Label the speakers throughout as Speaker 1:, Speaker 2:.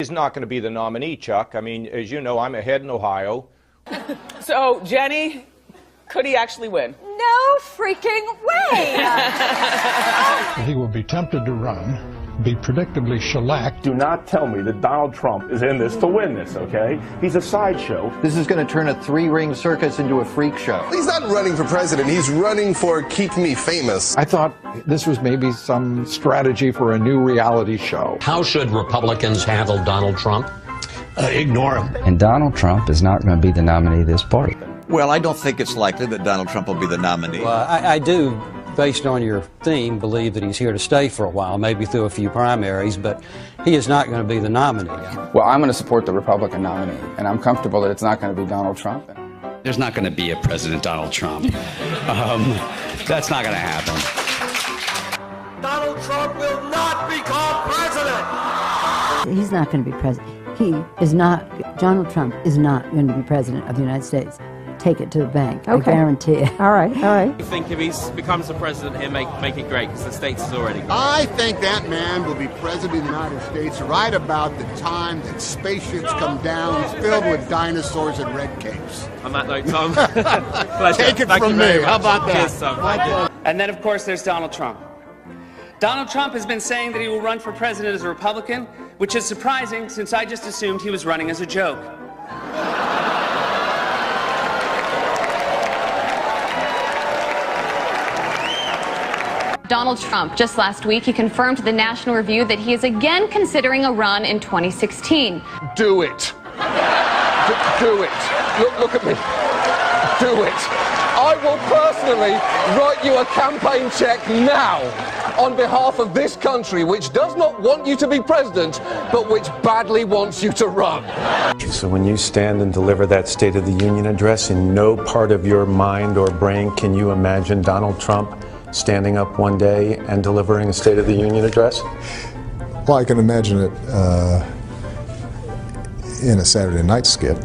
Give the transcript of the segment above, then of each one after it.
Speaker 1: He's not going to be the nominee, Chuck. I mean, as you know, I'm ahead in Ohio.
Speaker 2: So, Jenny, could he actually win?
Speaker 3: No freaking way!
Speaker 4: He will be tempted to run, be predictably shellacked.
Speaker 5: Do not tell me that Donald Trump is in this to win this, okay? He's a sideshow.
Speaker 6: This is going to turn a three-ring circus into a freak show.
Speaker 7: He's not running for president. He's running for Keep Me Famous.
Speaker 4: I thought this was maybe some strategy for a new reality show.
Speaker 8: How should Republicans handle Donald Trump?
Speaker 9: Ignore him.
Speaker 10: And Donald Trump is not going to be the nominee of this party.
Speaker 11: Well, I don't think it's likely that Donald Trump will be the nominee.
Speaker 12: Well, I do, based on your theme, believe that he's here to stay for a while, maybe through a few primaries, but he is not going to be the nominee.
Speaker 10: Well, I'm going to support the Republican nominee, and I'm comfortable that it's not going to be Donald Trump.
Speaker 13: There's not going to be a President Donald Trump. That's not going to happen.
Speaker 9: Donald Trump will not become president.
Speaker 3: He's not going to be president. Donald Trump is not going to be president of the United States. Take it to the bank. Okay. I guarantee it.
Speaker 14: All right.
Speaker 15: I think if he becomes the president, he'll make it great, because the states is already great.
Speaker 16: I think that man will be president of the United States right about the time that spaceships come down filled with dinosaurs and red capes.
Speaker 15: On that note, Tom,
Speaker 16: take it from me. How about that?
Speaker 15: Cheers, Tom.
Speaker 2: And then, of course, there's Donald Trump. Donald Trump has been saying that he will run for president as a Republican, which is surprising since I just assumed he was running as a joke.
Speaker 17: Donald Trump, just last week, he confirmed to the National Review that he is again considering a run in 2016.
Speaker 7: Do it. Do it. Look at me. Do it. I will personally write you a campaign check now on behalf of this country, which does not want you to be president, but which badly wants you to run.
Speaker 18: So when you stand and deliver that State of the Union address, in no part of your mind or brain can you imagine Donald Trump standing up one day and delivering a State of the Union address?
Speaker 19: Well, I can imagine it in a Saturday night skit.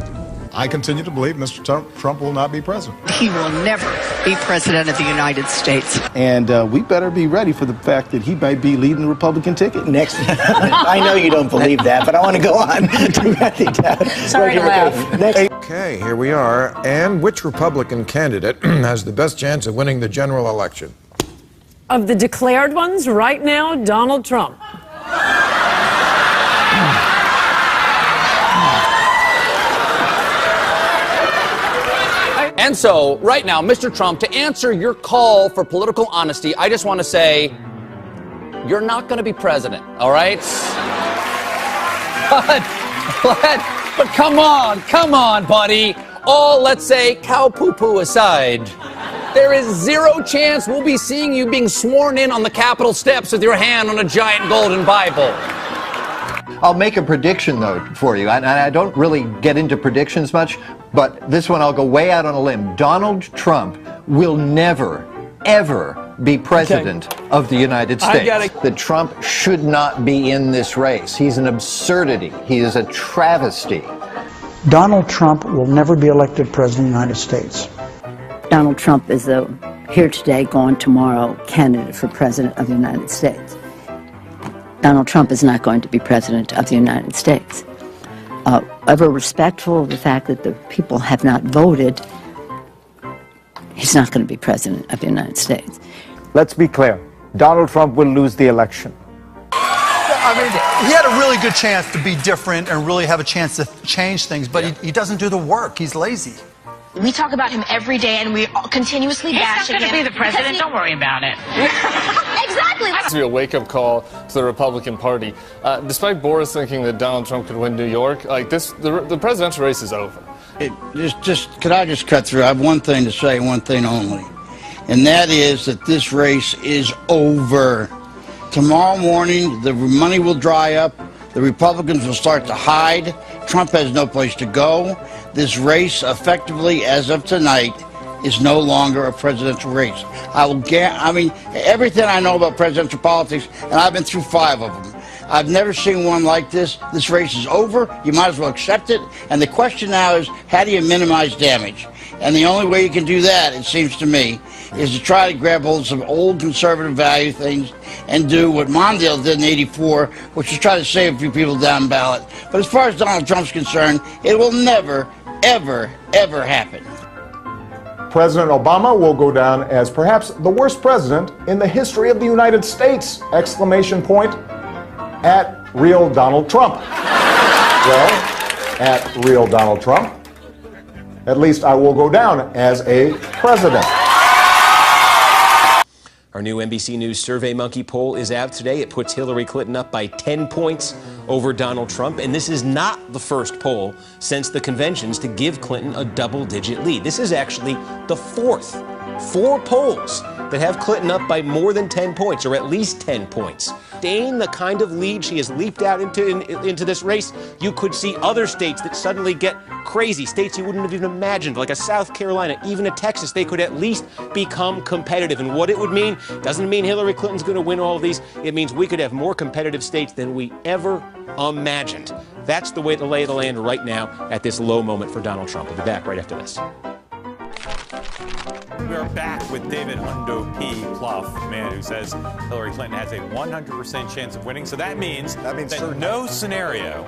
Speaker 19: I continue to believe Mr. Trump will not be president.
Speaker 20: He will never be president of the United States.
Speaker 7: And we better be ready for the fact that he might be leading the Republican ticket next.
Speaker 9: I know you don't believe that, but I want to go on to write it down.
Speaker 20: Sorry to laugh.
Speaker 4: Okay, here we are. And which Republican candidate has the best chance of winning the general election?
Speaker 14: Of the declared ones, right now, Donald Trump.
Speaker 5: And so, right now, Mr. Trump, to answer your call for political honesty, I just want to say, you're not going to be president, all right? But come on, buddy. All, let's say, cow poo-poo aside, there is zero chance we'll be seeing you being sworn in on the Capitol steps with your hand on a giant golden Bible.
Speaker 6: I'll make a prediction, though, for you. And I don't really get into predictions much, but this one I'll go way out on a limb. Donald Trump will never, ever be president of the United States. That Trump should not be in this race. He's an absurdity. He is a travesty.
Speaker 14: Donald Trump will never be elected president of the United States.
Speaker 3: Donald Trump is the here today, gone tomorrow candidate for president of the United States. Donald Trump is not going to be president of the United States. Ever respectful of the fact that the people have not voted, he's not going to be president of the United States.
Speaker 18: Let's be clear. Donald Trump will lose the election.
Speaker 4: I mean, he had a really good chance to be different and really have a chance to change things, but he doesn't do the work. He's lazy.
Speaker 13: We talk about him every day, and we continuously bash him.
Speaker 20: He's not going to be the president. Don't worry about it.
Speaker 13: Exactly.
Speaker 3: This will be a wake-up call to the Republican Party. Despite Boris thinking that Donald Trump could win New York, like this, the presidential race is over.
Speaker 9: Could I just cut through? I have one thing to say, one thing only, and that is that this race is over. Tomorrow morning, the money will dry up. The Republicans will start to hide. Trump has no place to go. This race, effectively, as of tonight, is no longer a presidential race. I mean, everything I know about presidential politics, and I've been through 5 of them, I've never seen one like this. This race is over. You might as well accept it. And the question now is, how do you minimize damage? And the only way you can do that, it seems to me, is to try to grab hold of some old conservative value things and do what Mondale did in '84, which is try to save a few people down ballot. But as far as Donald Trump's concerned, it will never, ever, ever happen.
Speaker 19: President Obama will go down as perhaps the worst president in the history of the United States! Exclamation point at real Donald Trump. Well, at real Donald Trump, at least I will go down as a president.
Speaker 21: Our new NBC News SurveyMonkey poll is out today. It puts Hillary Clinton up by 10 points over Donald Trump. And this is not the first poll since the conventions to give Clinton a double-digit lead. This is actually the fourth. 4 polls that have Clinton up by more than 10 points, or at least 10 points. Staying the kind of lead she has leaped out into this race, you could see other states that suddenly get crazy, states you wouldn't have even imagined, like a South Carolina, even a Texas. They could at least become competitive. And what it would mean doesn't mean Hillary Clinton's going to win all of these. It means we could have more competitive states than we ever imagined. That's the way the lay of the land right now at this low moment for Donald Trump. We'll be back right after this.
Speaker 22: We are back with David Hundo P. Plouffe, the man who says Hillary Clinton has a 100% chance of winning. So that means that no scenario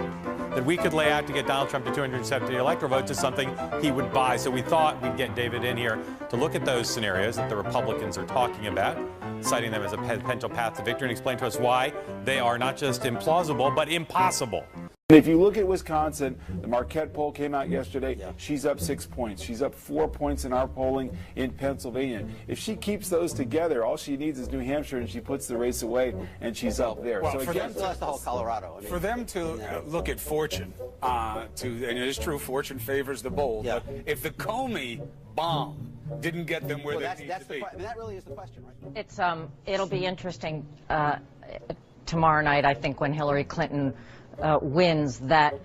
Speaker 22: that we could lay out to get Donald Trump to 270 electoral votes is something he would buy. So we thought we'd get David in here to look at those scenarios that the Republicans are talking about, citing them as a potential path to victory, and explain to us why they are not just implausible, but impossible.
Speaker 23: And if you look at Wisconsin, the Marquette poll came out yesterday. She's up 6 points. She's up 4 points in our polling in Pennsylvania. If she keeps those together, all she needs is New Hampshire, and she puts the race away, and she's up there.
Speaker 24: Well,
Speaker 23: so
Speaker 24: for
Speaker 23: again,
Speaker 24: them,
Speaker 23: the whole Colorado. I mean,
Speaker 24: for them to look at fortune, and it is true, fortune favors the bold. But if the Comey bomb didn't get them where they need to be,
Speaker 25: that really is the question, right? It's it'll be interesting tomorrow night, I think, when Hillary Clinton wins, that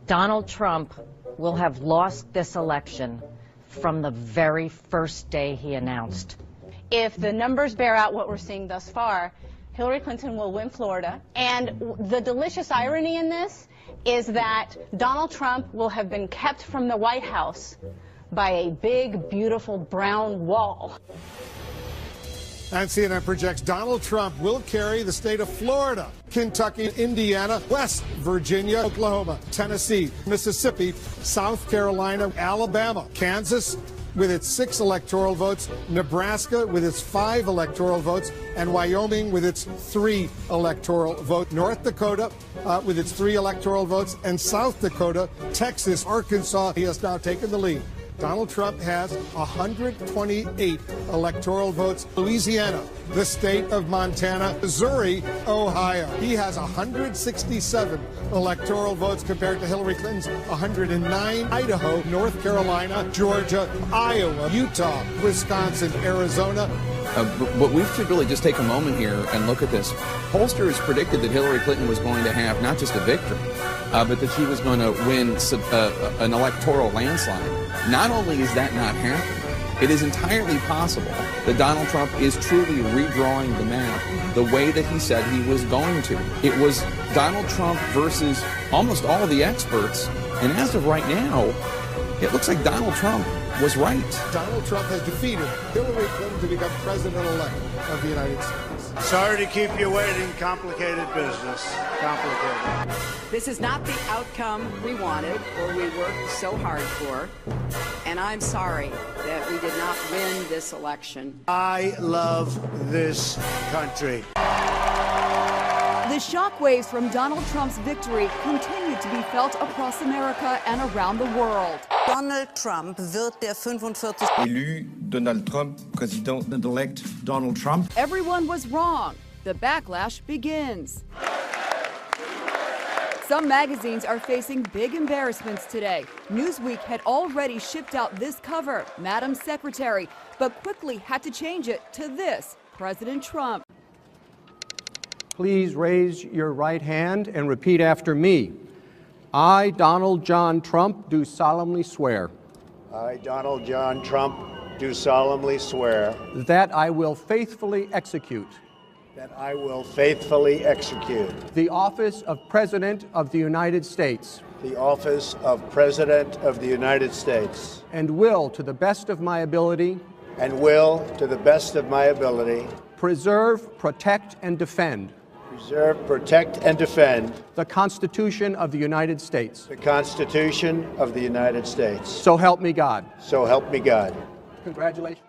Speaker 25: Donald Trump will have lost this election from the very first day he announced.
Speaker 26: If the numbers bear out what we're seeing thus far, Hillary Clinton will win Florida. And the delicious irony in this is that Donald Trump will have been kept from the White House by a big, beautiful brown wall.
Speaker 27: And CNN projects Donald Trump will carry the state of Florida, Kentucky, Indiana, West Virginia, Oklahoma, Tennessee, Mississippi, South Carolina, Alabama, Kansas with its 6 electoral votes, Nebraska with its 5 electoral votes, and Wyoming with its 3 electoral votes. North Dakota with its 3 electoral votes, and South Dakota, Texas, Arkansas. He has now taken the lead. Donald Trump has 128 electoral votes. Louisiana, the state of Montana, Missouri, Ohio. He has 167 electoral votes compared to Hillary Clinton's 109. Idaho, North Carolina, Georgia, Iowa, Utah, Wisconsin, Arizona.
Speaker 28: But we should really just take a moment here and look at this. Pollsters predicted that Hillary Clinton was going to have not just a victory, but that she was going to win an electoral landslide. Not only is that not happening, it is entirely possible that Donald Trump is truly redrawing the map the way that he said he was going to. It was Donald Trump versus almost all the experts, and as of right now, it looks like Donald Trump was right.
Speaker 27: Donald Trump has defeated Hillary Clinton to become president-elect of the United States.
Speaker 29: Sorry to keep you waiting. Complicated business. Complicated.
Speaker 20: This is not the outcome we wanted or we worked so hard for. And I'm sorry that we did not win this election.
Speaker 29: I love this country.
Speaker 30: The shockwaves from Donald Trump's victory continue to be felt across America and around the world.
Speaker 31: Donald Trump wird der 45.
Speaker 32: Élu Donald Trump, President-elect Donald Trump.
Speaker 30: Everyone was wrong. The backlash begins. Some magazines are facing big embarrassments today. Newsweek had already shipped out this cover, Madam Secretary, but quickly had to change it to this, President Trump.
Speaker 33: Please raise your right hand and repeat after me. I, Donald John Trump, do solemnly swear.
Speaker 29: I, Donald John Trump, do solemnly swear.
Speaker 33: That I will faithfully execute.
Speaker 29: that I will faithfully execute
Speaker 33: the office of President of the United States
Speaker 29: the office of President of the United States
Speaker 33: and will, to the best of my ability, preserve, protect, and defend the Constitution of the United States.
Speaker 29: The Constitution of the United States.
Speaker 33: So help me God.
Speaker 29: So help me God.
Speaker 33: Congratulations.